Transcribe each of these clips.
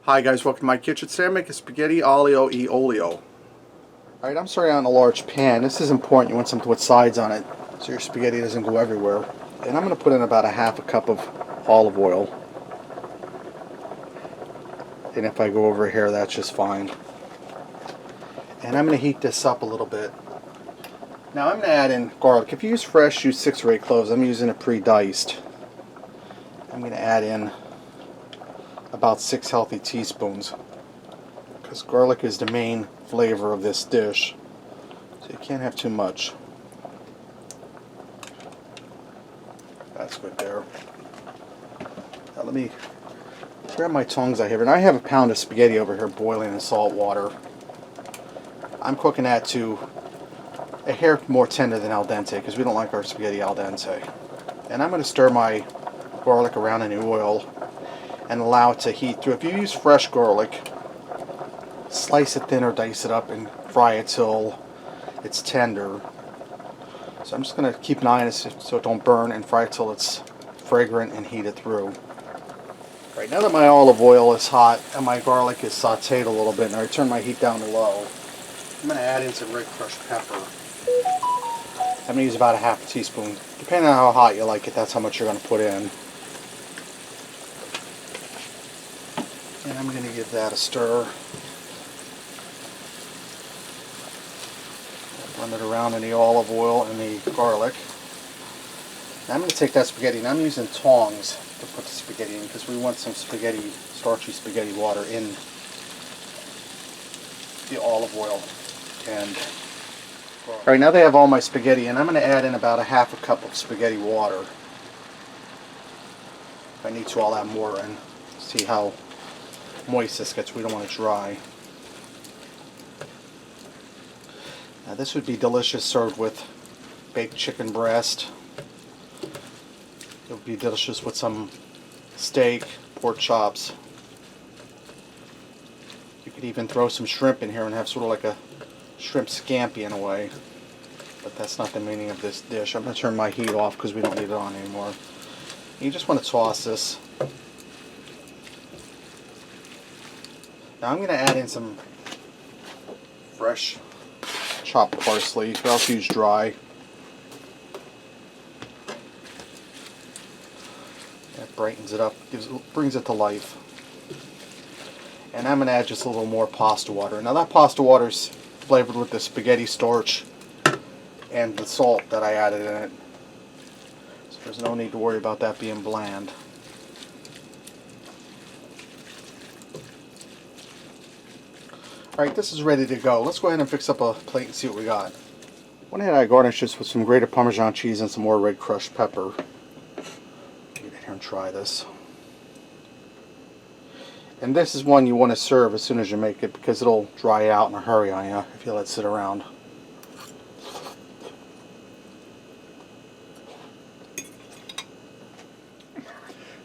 Hi guys, welcome to my kitchen. Today I'm making spaghetti aglio e olio. Alright, I'm starting on a large pan. This is important. You want something with sides on it so your spaghetti doesn't go everywhere. And I'm going to put in about a half a cup of olive oil. And if I go over here, that's just fine. And I'm going to heat this up a little bit. Now I'm going to add in garlic. If you use fresh, use 6 or 8 cloves. I'm using it pre-diced. I'm going to add in about 6 healthy teaspoons, because garlic is the main flavor of this dish, so you can't have too much. That's good there. Now let me grab my tongs I have, and I have a pound of spaghetti over here boiling in salt water. I'm cooking that to a hair more tender than al dente, because we don't like our spaghetti al dente. And I'm going to stir my garlic around in the oil and allow it to heat through. If you use fresh garlic, slice it thin or dice it up and fry it till it's tender. So I'm just going to keep an eye on it so it don't burn, and fry it till it's fragrant and heat it through. Right, now that my olive oil is hot and my garlic is sauteed a little bit, and I turn my heat down to low, I'm going to add in some red crushed pepper. I'm going to use about a half a teaspoon. Depending on how hot you like it, that's how much you're going to put in. And I'm going to give that a stir. Run it around in the olive oil and the garlic. Now I'm going to take that spaghetti, and I'm using tongs to put the spaghetti in, because we want some spaghetti, starchy spaghetti water in the olive oil. And alright, now they have all my spaghetti, and I'm going to add in about a half a cup of spaghetti water. If I need to, I'll add more in. See how moist this gets. We don't want it dry. Now this would be delicious served with baked chicken breast. It would be delicious with some steak, pork chops. You could even throw some shrimp in here and have sort of like a shrimp scampi in a way. But that's not the meaning of this dish. I'm going to turn my heat off because we don't need it on anymore. You just want to toss this. Now I'm going to add in some fresh chopped parsley. You can also use dry. That brightens it up, brings it to life. And I'm going to add just a little more pasta water. Now that pasta water is flavored with the spaghetti starch and the salt that I added in it. So there's no need to worry about that being bland. Alright, this is ready to go. Let's go ahead and fix up a plate and see what we got. Went ahead and I garnished this with some grated Parmesan cheese and some more red crushed pepper. Get in here and try this. And this is one you want to serve as soon as you make it, because it'll dry out in a hurry on you if you let it sit around.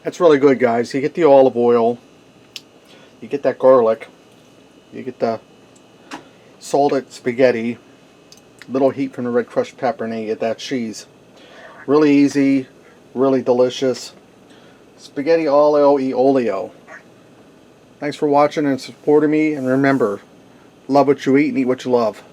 That's really good, guys. You get the olive oil, you get that garlic, you get the salted spaghetti, little heat from the red crushed pepper, and then you get that cheese. Really easy, really delicious. Spaghetti aglio e olio. Thanks for watching and supporting me, and remember, love what you eat and eat what you love.